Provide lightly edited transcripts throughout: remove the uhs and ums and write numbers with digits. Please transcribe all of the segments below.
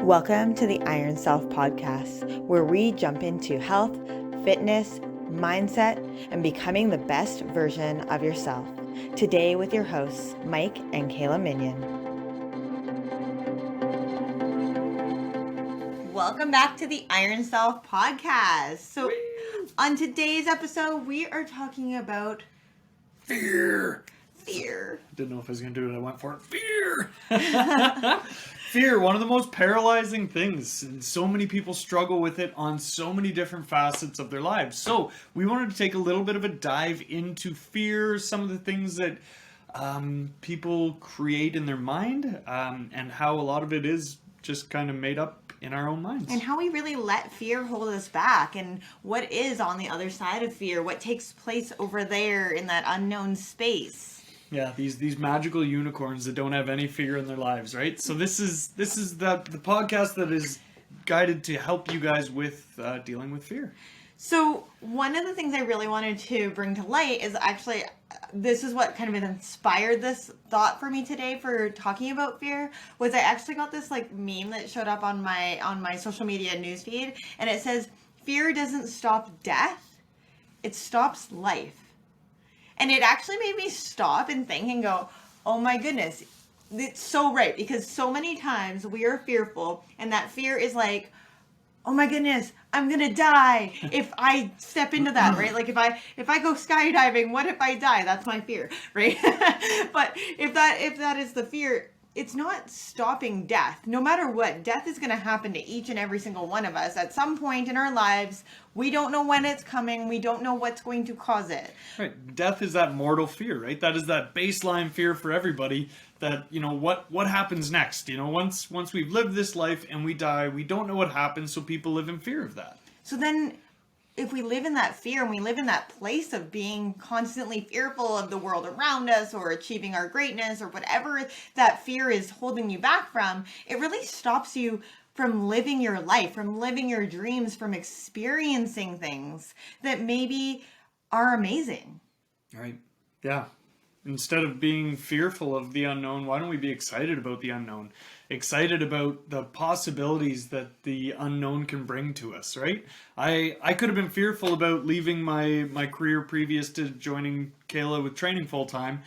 Welcome to the Iron Self podcast, where we jump into health, fitness, mindset, and becoming the best version of yourself. Today with your hosts, Mike and Kayla Minion. Welcome back to the Iron Self podcast. So on today's episode, we are talking about Fear. Didn't know if I was going to do what I went for. Fear. Fear, one of the most paralyzing things. And so many people struggle with it on so many different facets of their lives. So we wanted to take a little bit of a dive into fear, some of the things that people create in their mind, and how a lot of it is just kind of made up in our own minds. And how we really let fear hold us back, and what is on the other side of fear, what takes place over there in that unknown space. Yeah, these magical unicorns that don't have any fear in their lives, right? So this is the podcast that is guided to help you guys with dealing with fear. So one of the things I really wanted to bring to light is actually, this is what kind of inspired this thought for me today for talking about fear, was I actually got this like meme that showed up on my social media newsfeed, and it says, fear doesn't stop death, it stops life. And it actually made me stop and think and go, oh my goodness, it's so right. Because so many times we are fearful, and that fear is like, oh my goodness, I'm going to die if I step into that, right? Like if I go skydiving, what if I die? That's my fear, right? But if that is the fear, it's not stopping death. No matter what, death is going to happen to each and every single one of us at some point in our lives. We don't know when it's coming. We don't know what's going to cause it. Right. Death is that mortal fear, right? That is that baseline fear for everybody that, what happens next? Once we've lived this life and we die, we don't know what happens, so people live in fear of that. So then if we live in that fear and we live in that place of being constantly fearful of the world around us or achieving our greatness or whatever that fear is holding you back from, it really stops you from living your life, from living your dreams, from experiencing things that maybe are amazing. Right. Yeah. Instead of being fearful of the unknown, why don't we be excited about the unknown? Excited about the possibilities that the unknown can bring to us, right? I could have been fearful about leaving my career previous to joining Kayla with training full time,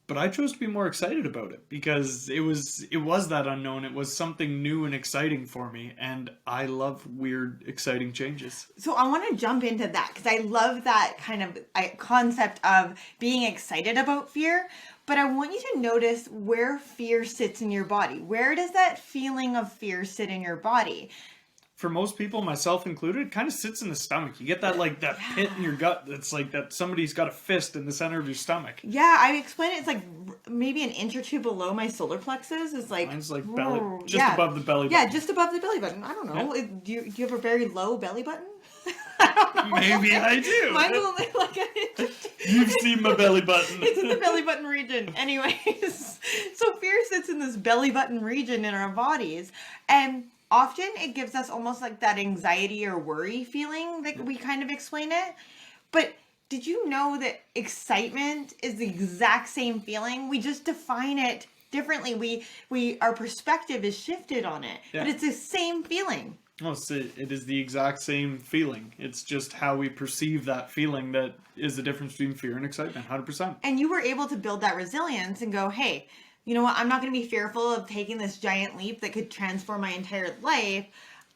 but I chose to be more excited about it because it was that unknown. It was something new and exciting for me, and I love weird, exciting changes. So I want to jump into that because I love that kind of concept of being excited about fear. But I want you to notice where fear sits in your body. Where does that feeling of fear sit in your body? For most people, myself included, it kind of sits in the stomach. You get that that pit in your gut that's like that somebody's got a fist in the center of your stomach. Yeah, I explain it. It's like maybe an inch or two below my solar plexus. It's like mine's like belly, just above the belly button. Yeah, just above the belly button. I don't know. Yeah. Do you have a very low belly button? Maybe I do. Mine's only like an inch. You've seen my belly button. It's in the belly button region. Anyways, so fear sits in this belly button region in our bodies, and often it gives us almost like that anxiety or worry feeling that we kind of explain it. But did you know that excitement is the exact same feeling? We just define it differently. Our perspective is shifted on it, but it's the same feeling. Oh, so it is the exact same feeling. It's just how we perceive that feeling that is the difference between fear and excitement, 100%. And you were able to build that resilience and go, hey, you know what? I'm not going to be fearful of taking this giant leap that could transform my entire life.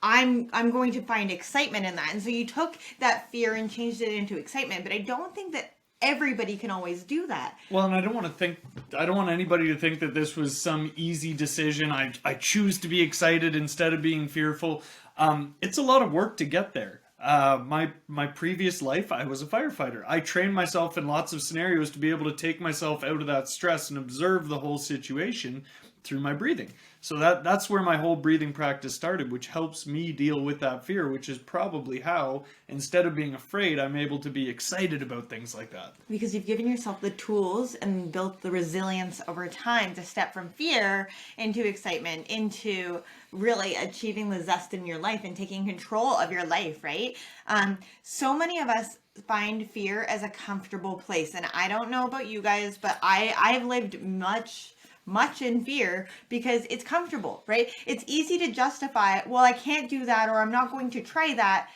I'm going to find excitement in that. And so you took that fear and changed it into excitement. But I don't think that everybody can always do that. Well, and I don't want anybody to think that this was some easy decision. I choose to be excited instead of being fearful. It's a lot of work to get there. My previous life, I was a firefighter. I trained myself in lots of scenarios to be able to take myself out of that stress and observe the whole situation through my breathing. So that's where my whole breathing practice started, which helps me deal with that fear, which is probably how, instead of being afraid, I'm able to be excited about things like that. Because you've given yourself the tools and built the resilience over time to step from fear into excitement, into really achieving the zest in your life and taking control of your life, right? So many of us find fear as a comfortable place. And I don't know about you guys, but I've lived much much in fear because it's comfortable, right? It's easy to justify, well, I can't do that, or I'm not going to try that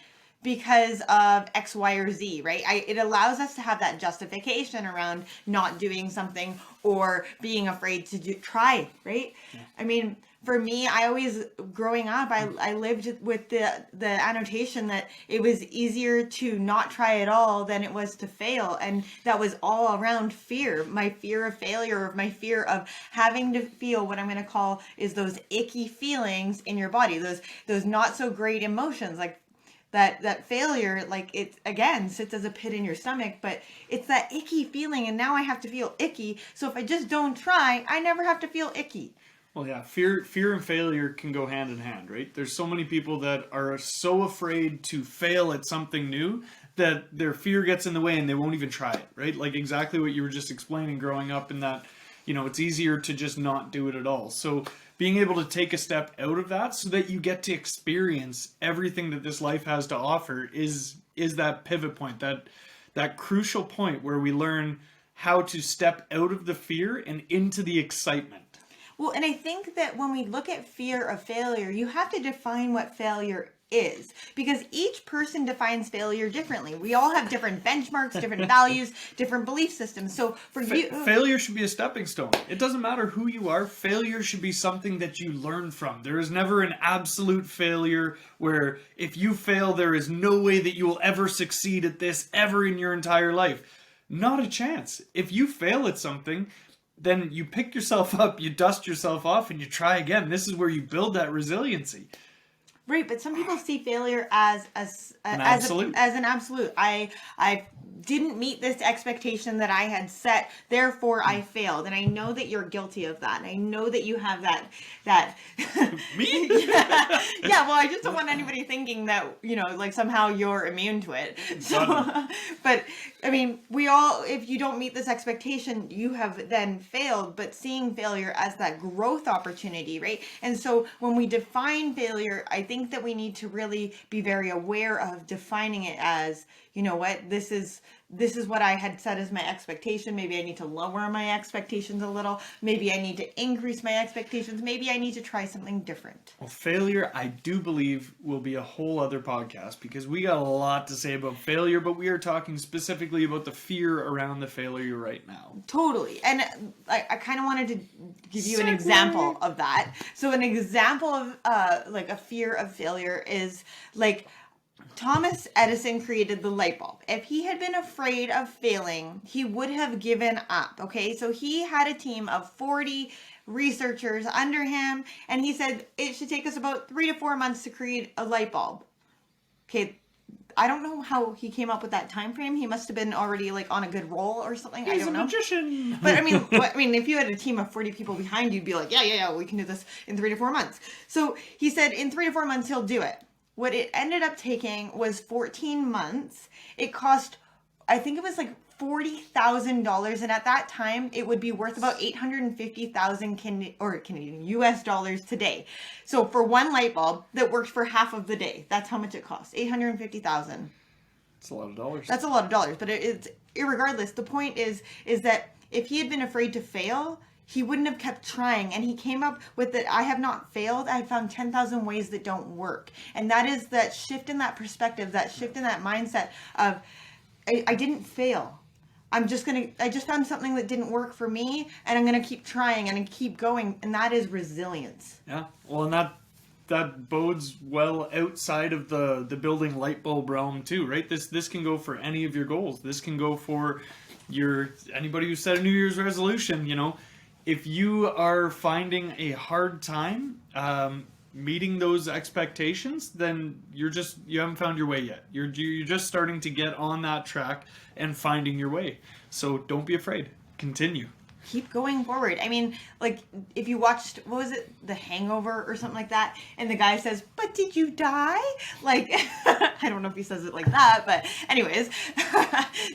because of X, Y, or Z, right? It allows us to have that justification around not doing something or being afraid to try, right? Yeah. I mean, for me, I always, growing up, I lived with the annotation that it was easier to not try at all than it was to fail. And that was all around fear, my fear of failure, my fear of having to feel what I'm going to call is those icky feelings in your body, those not so great emotions, like that failure, like it again sits as a pit in your stomach, but it's that icky feeling, and now I have to feel icky. So if I just don't try, I never have to feel icky. Well, yeah, fear and failure can go hand in hand, right? There's so many people that are so afraid to fail at something new that their fear gets in the way and they won't even try it, right? Like exactly what you were just explaining growing up, in that, it's easier to just not do it at all. So being able to take a step out of that so that you get to experience everything that this life has to offer is that pivot point, that crucial point where we learn how to step out of the fear and into the excitement. Well, and I think that when we look at fear of failure, you have to define what failure is, because each person defines failure differently. We all have different benchmarks, different values, different belief systems. So for you, failure should be a stepping stone. It doesn't matter who you are. Failure should be something that you learn from. There is never an absolute failure where if you fail, there is no way that you will ever succeed at this ever in your entire life. Not a chance. If you fail at something, then you pick yourself up, you dust yourself off, and you try again. This is where you build that resiliency. Right, but some people see failure as an absolute. I didn't meet this expectation that I had set, therefore I failed. And I know that you're guilty of that. And I know that you have that Me? yeah, well, I just don't want anybody thinking that, like somehow you're immune to it. So, but I mean, we all, if you don't meet this expectation, you have then failed, but seeing failure as that growth opportunity, right? And so when we define failure, I think that we need to really be very aware of defining it as, you know what, this is what I had set as my expectation. Maybe I need to lower my expectations a little. Maybe I need to increase my expectations. Maybe I need to try something different. Well, failure, I do believe, will be a whole other podcast, because we got a lot to say about failure, but we are talking specifically about the fear around the failure right now. Totally. And I kind of wanted to give you an example of that. So an example of like a fear of failure is like, Thomas Edison created the light bulb. If he had been afraid of failing, he would have given up. Okay, so he had a team of 40 researchers under him, and he said it should take us about 3 to 4 months to create a light bulb. Okay, I don't know how he came up with that time frame. He must have been already like on a good roll or something. He's I don't a know. magician. But I mean, if you had a team of 40 people behind you, you'd be like, yeah, we can do this in 3 to 4 months. So he said in 3 to 4 months he'll do it. What it ended up taking was 14 months. It cost, I think it was like $40,000, and at that time it would be worth about 850,000 Canadian US dollars today. So for one light bulb that worked for half of the day, that's how much it costs. 850,000. That's a lot of dollars. That's a lot of dollars, but it's irregardless. The point is that if he had been afraid to fail, he wouldn't have kept trying. And he came up with that I have not failed. I have found 10,000 ways that don't work. And that is that shift in that perspective, that shift in that mindset of I didn't fail. I just found something that didn't work for me, and I'm going to keep trying and keep going. And that is resilience. Yeah. Well, and that bodes well outside of the building light bulb realm too, right? This can go for any of your goals. This can go for anybody who set a New Year's resolution, If you are finding a hard time meeting those expectations, then you haven't found your way yet. You're just starting to get on that track and finding your way. So don't be afraid. Continue. Keep going forward. I mean, like, if you watched, what was it, The Hangover or something like that, and the guy says, "But did you die?" Like, I don't know if he says it like that, but anyways,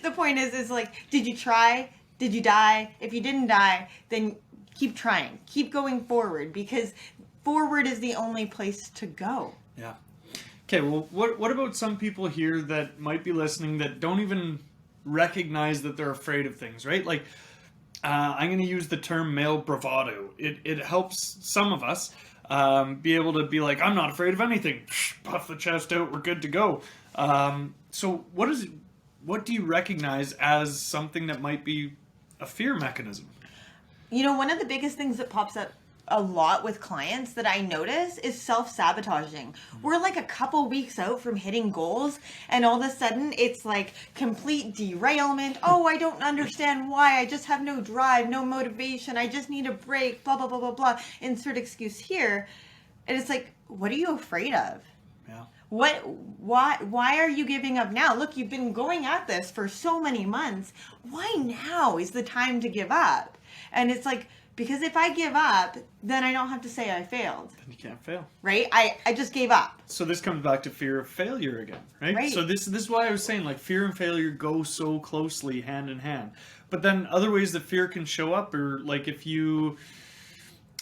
the point is like, did you try? Did you die? If you didn't die, then keep trying. Keep going forward, because forward is the only place to go. Yeah. Okay, well, what about some people here that might be listening that don't even recognize that they're afraid of things, right? Like, I'm going to use the term male bravado. It helps some of us be able to be like, I'm not afraid of anything. Puff the chest out, we're good to go. So what do you recognize as something that might be a fear mechanism? You know, one of the biggest things that pops up a lot with clients that I notice is self-sabotaging. We're like a couple weeks out from hitting goals, and all of a sudden it's like complete derailment. Oh, I don't understand why. I just have no drive, no motivation. I just need a break, blah, blah, blah, blah, blah. Insert excuse here. And it's like, what are you afraid of? Yeah. Why are you giving up now? Look, you've been going at this for so many months. Why now is the time to give up? And it's like, because if I give up, then I don't have to say I failed. Then you can't fail. Right? I just gave up. So this comes back to fear of failure again, right? Right. So this is why I was saying, like, fear and failure go so closely hand in hand. But then other ways that fear can show up are like if you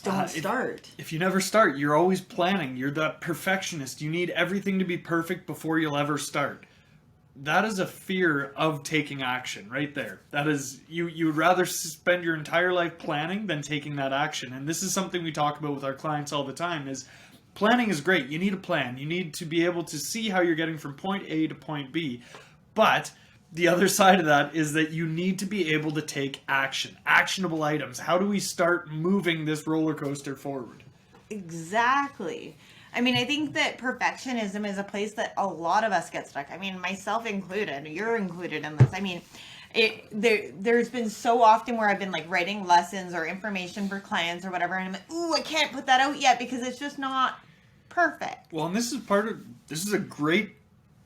Don't start. If you never start, you're always planning. You're that perfectionist. You need everything to be perfect before you'll ever start. That is a fear of taking action right there. That is, you would rather spend your entire life planning than taking that action. And this is something we talk about with our clients all the time is planning is great. You need a plan. You need to be able to see how you're getting from point A to point B. But the other side of that is that you need to be able to take action. Actionable items. How do we start moving this roller coaster forward? Exactly. I mean, I think that perfectionism is a place that a lot of us get stuck. I mean, myself included. You're included in this. I mean, there's been so often where I've been like writing lessons or information for clients or whatever, and I'm like, ooh, I can't put that out yet because it's just not perfect. Well, and this is a great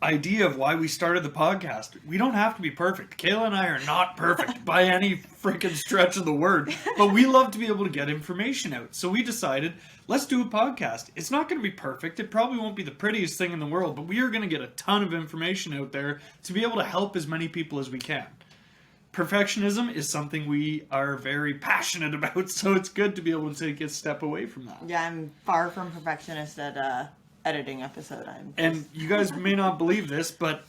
idea of why we started the podcast. We don't have to be perfect. Kayla and I are not perfect by any freaking stretch of the word, but we love to be able to get information out. So we decided, let's do a podcast. It's not going to be perfect. It probably won't be the prettiest thing in the world, but we are going to get a ton of information out there to be able to help as many people as we can. Perfectionism is something we are very passionate about, so it's good to be able to take a step away from that. Yeah, I'm far from perfectionist at editing episode. And you guys may not believe this, but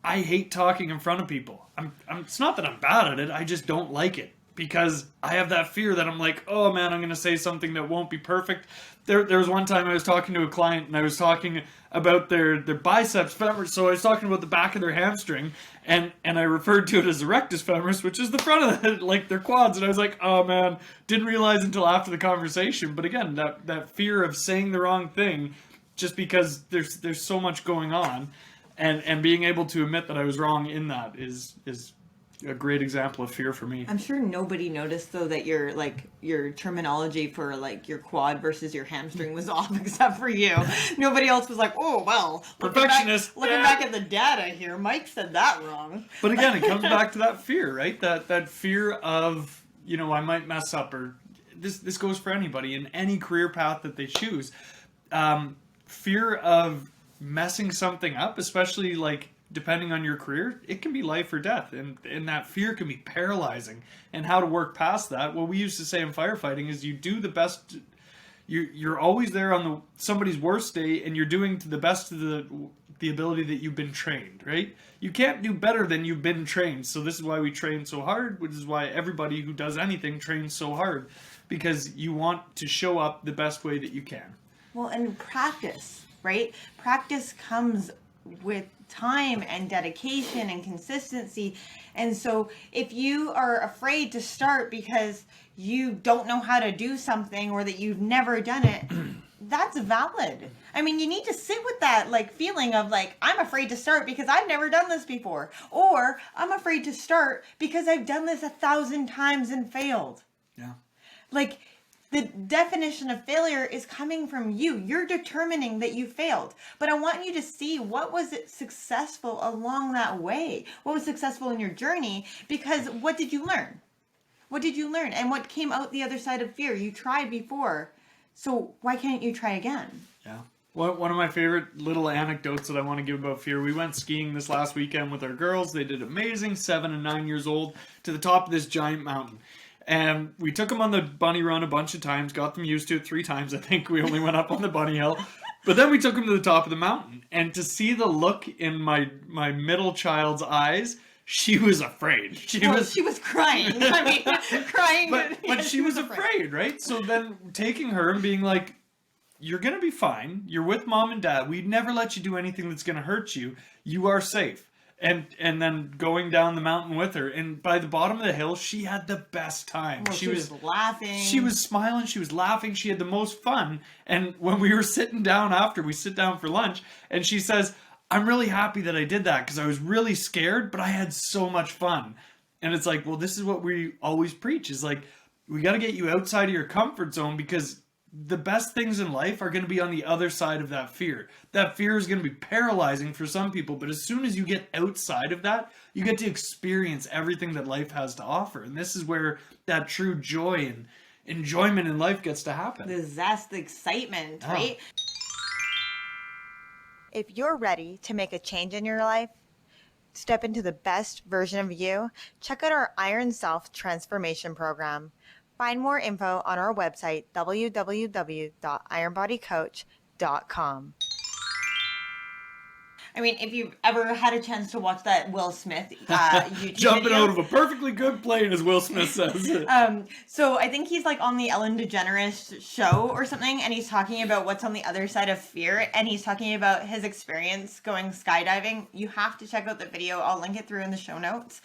I hate talking in front of people. It's not that I'm bad at it, I just don't like it. Because I have that fear that I'm like, oh man, I'm going to say something that won't be perfect. There was one time I was talking to a client and I was talking about their biceps femoris. So I was talking about the back of their hamstring and I referred to it as the rectus femoris, which is the front of the, like their quads. And I was like, oh man, didn't realize until after the conversation. But again, that fear of saying the wrong thing just because there's so much going on and being able to admit that I was wrong in that is a great example of fear for me. I'm sure nobody noticed though that your terminology for like your quad versus your hamstring was off except for you. Nobody else was like, oh well, perfectionist. Looking back at the data here, Mike said that wrong. But again, it comes back to that fear, right? That fear of, I might mess up, or this goes for anybody in any career path that they choose. Fear of messing something up, especially like depending on your career, it can be life or death, and that fear can be paralyzing. And how to work past that, what we used to say in firefighting is you do the best. You're always there on somebody's worst day, and you're doing to the best of the ability that you've been trained, right? You can't do better than you've been trained. So this is why we train so hard, which is why everybody who does anything trains so hard, because you want to show up the best way that you can. Well, and practice, right? Practice comes with time and dedication and consistency. And so if you are afraid to start because you don't know how to do something or that you've never done it, that's valid. I mean, you need to sit with that like feeling of like, I'm afraid to start because I've never done this before, or I'm afraid to start because I've done this 1,000 times and failed. Yeah. Like, the definition of failure is coming from you. You're determining that you failed. But I want you to see what was successful along that way. What was successful in your journey? Because what did you learn? What did you learn? And what came out the other side of fear? You tried before. So why can't you try again? Yeah. One of my favorite little anecdotes that I want to give about fear, we went skiing this last weekend with our girls. They did amazing, 7 and 9 years old, to the top of this giant mountain. And we took them on the bunny run a bunch of times, got them used to it 3 times. I think we only went up on the bunny hill. But then we took them to the top of the mountain. And to see the look in my middle child's eyes, she was afraid. She was crying. I mean, crying. But she was afraid, right? So then taking her and being like, you're going to be fine. You're with mom and dad. We'd never let you do anything that's going to hurt you. You are safe. And then going down the mountain with her. And by the bottom of the hill, she had the best time. Well, she was laughing. She was smiling. She was laughing. She had the most fun. And when we were sitting down after, we sit down for lunch, and she says, I'm really happy that I did that because I was really scared, but I had so much fun. And it's like, well, this is what we always preach, is like, we got to get you outside of your comfort zone, because the best things in life are going to be on the other side of that fear. That fear is going to be paralyzing for some people, but as soon as you get outside of that, you get to experience everything that life has to offer. And this is where that true joy and enjoyment in life gets to happen. The zest, the excitement, right? If you're ready to make a change in your life, step into the best version of you, check out our Iron Self Transformation Program. Find more info on our website, www.ironbodycoach.com. I mean, if you've ever had a chance to watch that Will Smith YouTube Jumping video, out of a perfectly good plane, as Will Smith says. So I think he's like on the Ellen DeGeneres show or something, and he's talking about what's on the other side of fear, and he's talking about his experience going skydiving. You have to check out the video. I'll link it through in the show notes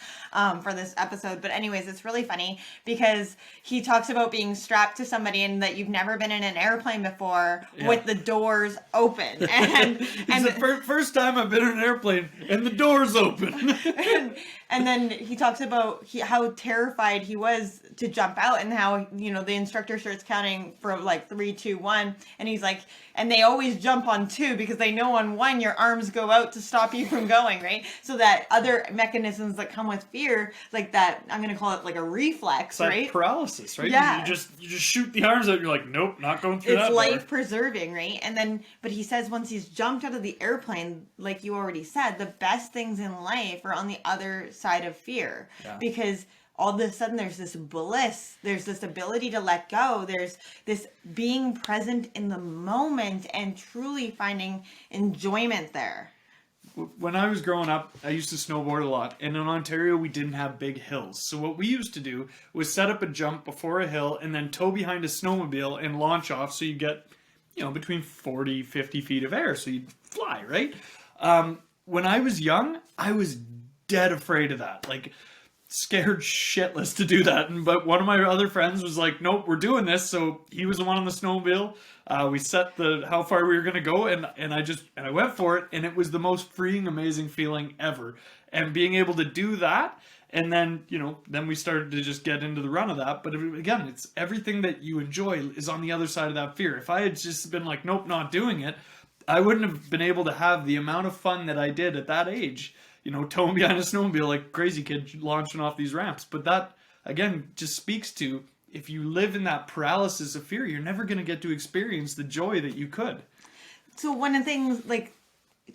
for this episode. But anyways, it's really funny because he talks about being strapped to somebody and that you've never been in an airplane before with the doors open. And the first time I've been in an airplane and the door's open. and then he talks about how terrified he was to jump out, and how, you know, the instructor starts counting from like 3, 2, 1, and he's like, and they always jump on 2 because they know on 1 your arms go out to stop you from going, right? So that other mechanisms that come with fear, like that, I'm going to call it like a reflex, it's right? Like paralysis, right? Yeah. You just shoot the arms out. You're like, nope, not going through that. It's life preserving, right? And then, but he says once he's jumped out of the airplane, like you already said, the best things in life are on the other side of fear, because all of a sudden there's this bliss, there's this ability to let go, there's this being present in the moment and truly finding enjoyment there. When I was growing up, I used to snowboard a lot, and in Ontario we didn't have big hills. So what we used to do was set up a jump before a hill and then tow behind a snowmobile and launch off, so you get, you know, between 40, 50 feet of air, so you'd fly, right? When I was young, I was dead afraid of that. Like, scared shitless to do that. But one of my other friends was like, nope, we're doing this. So he was the one on the snowmobile. We set how far we were going to go, and I went for it, and it was the most freeing, amazing feeling ever. And being able to do that, and then, you know, then we started to just get into the run of that. But again, it's everything that you enjoy is on the other side of that fear. If I had just been like, nope, not doing it, I wouldn't have been able to have the amount of fun that I did at that age, you know, towing behind a snowmobile like a crazy kid launching off these ramps. But that, again, just speaks to, if you live in that paralysis of fear, you're never going to get to experience the joy that you could. So one of the things, like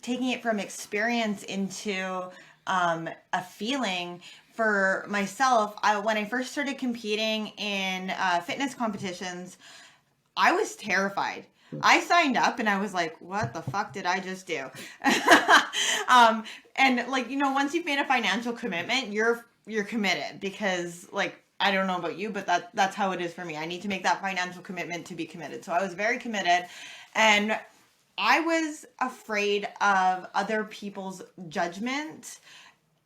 taking it from experience into a feeling, for myself, when I first started competing in fitness competitions, I was terrified. I signed up and I was like, what the fuck did I just do? And like, you know, once you've made a financial commitment, you're committed, because like, I don't know about you, but that's how it is for me. I need to make that financial commitment to be committed. So I was very committed, and I was afraid of other people's judgment.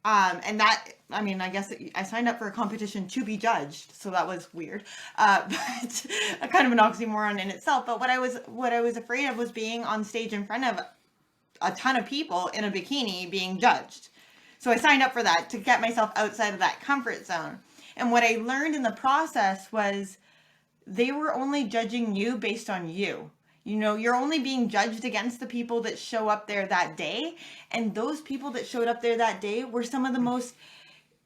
And that, I mean, I guess I signed up for a competition to be judged, so that was weird. But a kind of an oxymoron in itself. But what I was afraid of was being on stage in front of a ton of people in a bikini being judged. So I signed up for that to get myself outside of that comfort zone. And what I learned in the process was they were only judging you based on you. You know, you're only being judged against the people that show up there that day. And those people that showed up there that day were some of the most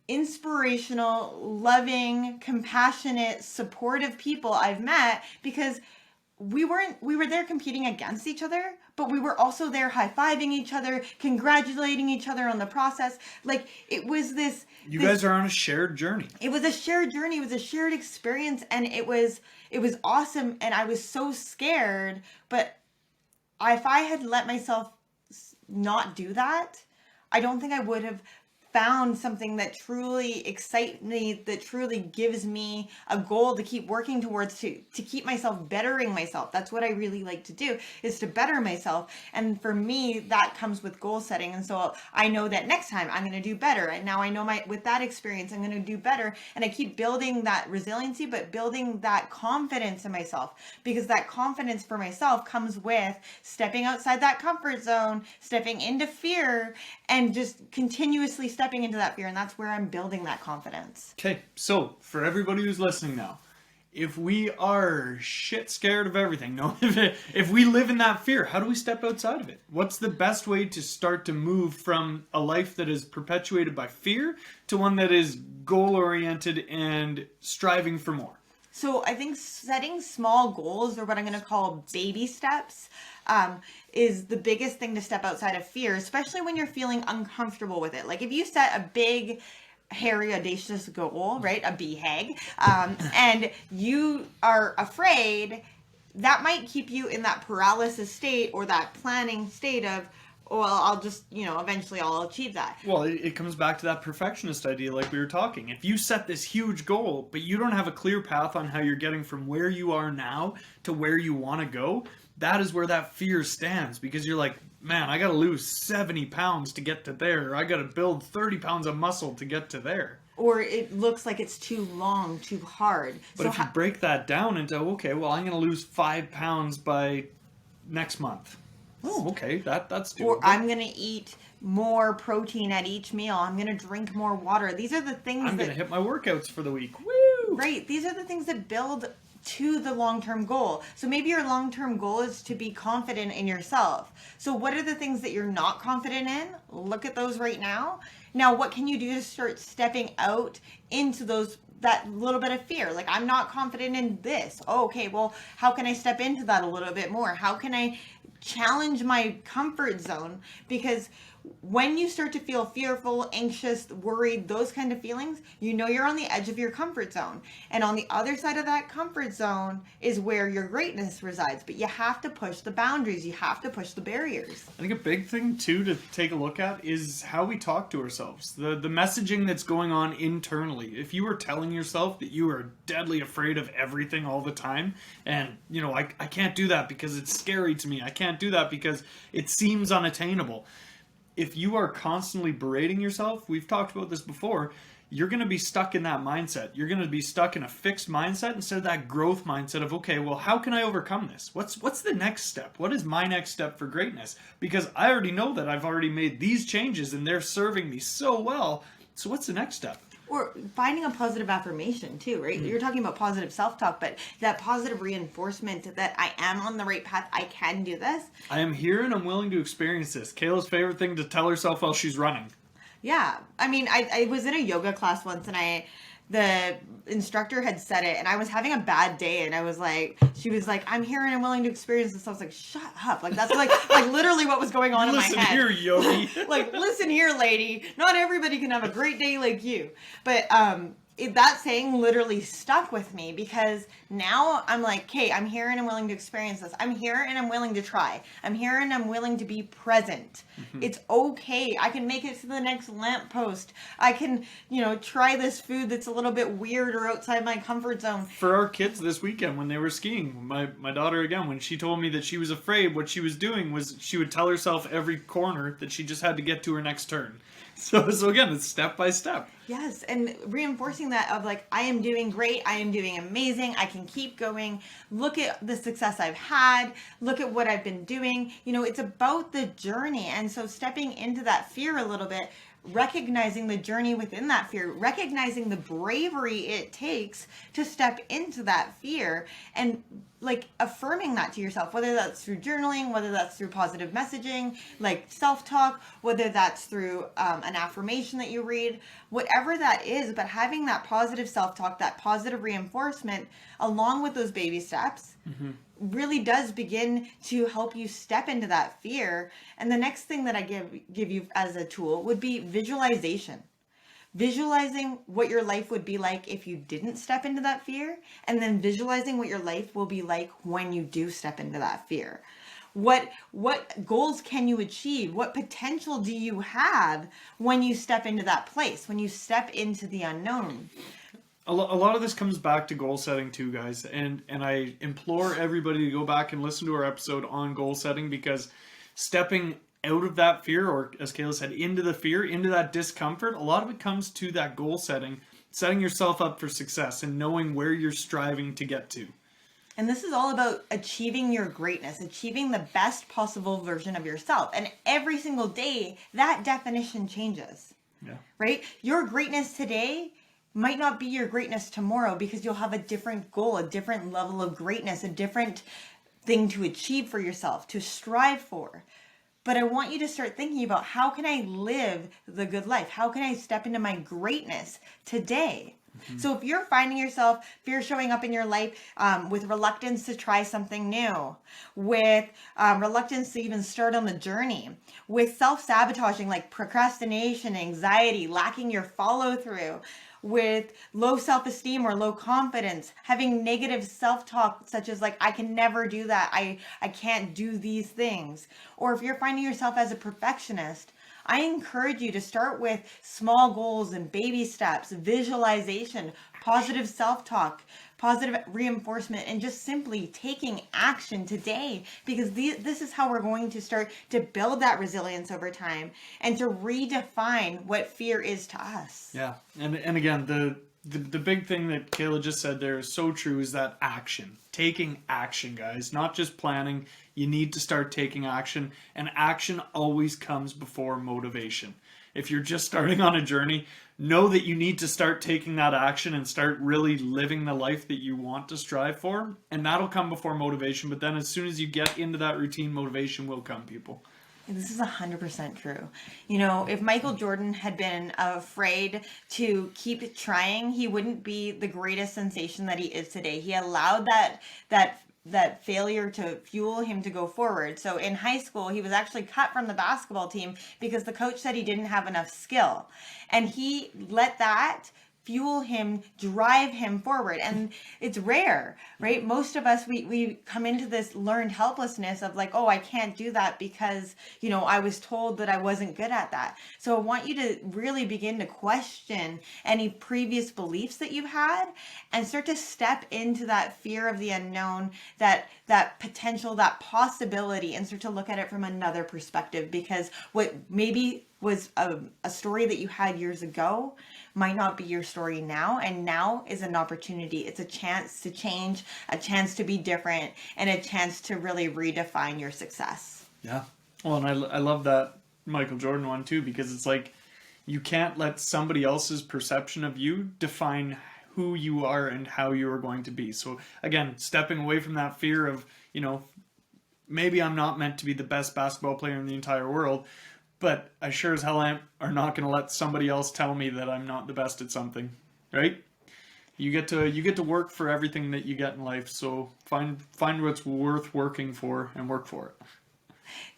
inspirational, loving, compassionate, supportive people I've met, because we were there competing against each other, but we were also there high-fiving each other, congratulating each other on the process. Like, it was this... You guys are on a shared journey. It was a shared journey. It was a shared experience, and it was awesome, and I was so scared, but if I had let myself not do that, I don't think I would have found something that truly excites me, that truly gives me a goal to keep working towards, to keep myself bettering myself. That's what I really like to do, is to better myself. And for me, that comes with goal setting. And so I know that next time I'm going to do better. And now I know with that experience, I'm going to do better. And I keep building that resiliency, but building that confidence in myself, because that confidence for myself comes with stepping outside that comfort zone, stepping into fear, and just continuously stepping into that fear. And that's where I'm building that confidence. Okay, so for everybody who's listening now, if we are shit scared of everything, if we live in that fear, how do we step outside of it? What's the best way to start to move from a life that is perpetuated by fear to one that is goal-oriented and striving for more? So I think setting small goals, or what I'm going to call baby steps, is the biggest thing to step outside of fear, especially when you're feeling uncomfortable with it. Like if you set a big, hairy, audacious goal, right? A BHAG, and you are afraid, that might keep you in that paralysis state or that planning state of, well, I'll just, eventually I'll achieve that. Well, it comes back to that perfectionist idea like we were talking. If you set this huge goal, but you don't have a clear path on how you're getting from where you are now to where you want to go, that is where that fear stands, because you're like, man, I got to lose 70 pounds to get to there. Or I got to build 30 pounds of muscle to get to there. Or it looks like it's too long, too hard. But if you break that down into, okay, well, I'm going to lose 5 pounds by next month. Oh, okay, that's doable. Or I'm going to eat more protein at each meal. I'm going to drink more water. These are the things I'm going to hit my workouts for the week. Woo! Right. These are the things that build to the long-term goal. So maybe your long-term goal is to be confident in yourself. So what are the things that you're not confident in? Look at those right now. Now, what can you do to start stepping out into that little bit of fear? Like, I'm not confident in this. Oh, okay, well, how can I step into that a little bit more? How can I challenge my comfort zone? Because when you start to feel fearful, anxious, worried, those kind of feelings, you're on the edge of your comfort zone. And on the other side of that comfort zone is where your greatness resides. But you have to push the boundaries. You have to push the barriers. I think a big thing, too, to take a look at is how we talk to ourselves. The messaging that's going on internally. If you are telling yourself that you are deadly afraid of everything all the time, and, I can't do that because it's scary to me. I can't do that because it seems unattainable. If you are constantly berating yourself, we've talked about this before, you're going to be stuck in that mindset. You're going to be stuck in a fixed mindset instead of that growth mindset of, okay, well, how can I overcome this? What's the next step? What is my next step for greatness? Because I already know that I've already made these changes and they're serving me so well. So what's the next step? Or finding a positive affirmation too, right? You're talking about positive self-talk, but that positive reinforcement that I am on the right path, I can do this. I am here and I'm willing to experience this. Kayla's favorite thing to tell herself while she's running. Yeah. I mean, I was in a yoga class once and the instructor had said it and I was having a bad day and she was like, I'm here and I'm willing to experience this. I was like, shut up. Like, that's like literally what was going on in my head. Listen here, yogi. Like, listen here, lady. Not everybody can have a great day like you. But, that saying literally stuck with me because now I'm like, okay, I'm here and I'm willing to experience this. I'm here and I'm willing to try. I'm here and I'm willing to be present. Mm-hmm. It's okay. I can make it to the next lamppost. I can, try this food that's a little bit weird or outside my comfort zone. For our kids this weekend when they were skiing, my daughter, again, when she told me that she was afraid, what she was doing was she would tell herself every corner that she just had to get to her next turn. So again, it's step by step. Yes, and reinforcing that of like, I am doing great, I am doing amazing, I can keep going, look at the success I've had, look at what I've been doing. It's about the journey. And so stepping into that fear a little bit, recognizing the journey within that fear, recognizing the bravery it takes to step into that fear, and like affirming that to yourself, whether that's through journaling, whether that's through positive messaging, like self-talk, whether that's through an affirmation that you read, whatever that is, but having that positive self-talk, that positive reinforcement along with those baby steps really does begin to help you step into that fear. And the next thing that I give you as a tool would be visualization. Visualizing what your life would be like if you didn't step into that fear, and then visualizing what your life will be like when you do step into that fear. What goals can you achieve? What potential do you have when you step into that place, when you step into the unknown? A lot of this comes back to goal setting too, guys. And I implore everybody to go back and listen to our episode on goal setting, because stepping out of that fear, or as Kayla said, into the fear, into that discomfort, a lot of it comes to that goal setting, setting yourself up for success and knowing where you're striving to get to. And this is all about achieving your greatness, achieving the best possible version of yourself. And every single day, that definition changes. Yeah. Right? Your greatness today might not be your greatness tomorrow, because you'll have a different goal, a different level of greatness, a different thing to achieve for yourself, to strive for. But I want you to start thinking about, how can I live the good life? How can I step into my greatness today? So if you're finding yourself, fear showing up in your life with reluctance to try something new, with reluctance to even start on the journey, with self-sabotaging like procrastination, anxiety, lacking your follow-through, with low self-esteem or low confidence, having negative self-talk such as like, I can never do that, I can't do these things. Or if you're finding yourself as a perfectionist, I encourage you to start with small goals and baby steps, visualization, positive self-talk, positive reinforcement, and just simply taking action today, because this is how we're going to start to build that resilience over time and to redefine what fear is to us. Yeah. And again, the big thing that Kayla just said there is so true, is that action. Taking action, guys. Not just planning. You need to start taking action. And action always comes before motivation. If you're just starting on a journey, know that you need to start taking that action and start really living the life that you want to strive for. And that'll come before motivation. But then as soon as you get into that routine, motivation will come, people. And this is 100% true. You know, if Michael Jordan had been afraid to keep trying, he wouldn't be the greatest sensation that he is today. He allowed that failure to fuel him to go forward. So in high school, he was actually cut from the basketball team because the coach said he didn't have enough skill. And he let that fuel him, drive him forward. And it's rare, right? Most of us, we come into this learned helplessness of like, oh, I can't do that because, you know, I was told that I wasn't good at that. So I want you to really begin to question any previous beliefs that you've had and start to step into that fear of the unknown, that potential, that possibility, and start to look at it from another perspective, because what maybe was a story that you had years ago might not be your story now, and now is an opportunity. It's a chance to change, a chance to be different, and a chance to really redefine your success. Yeah. Well, and I love that Michael Jordan one too, because it's like, you can't let somebody else's perception of you define who you are and how you are going to be. So again, stepping away from that fear of, you know, maybe I'm not meant to be the best basketball player in the entire world, but I sure as hell are not going to let somebody else tell me that I'm not the best at something, right? You get to work for everything that you get in life. So find what's worth working for and work for it.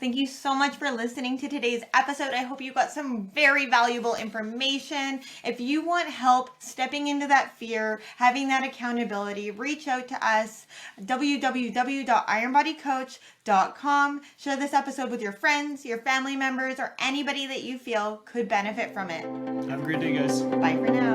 Thank you so much for listening to today's episode. I hope you got some very valuable information. If you want help stepping into that fear, having that accountability, reach out to us, www.ironbodycoach.com. Share this episode with your friends, your family members, or anybody that you feel could benefit from it. Have a great day, guys. Bye for now.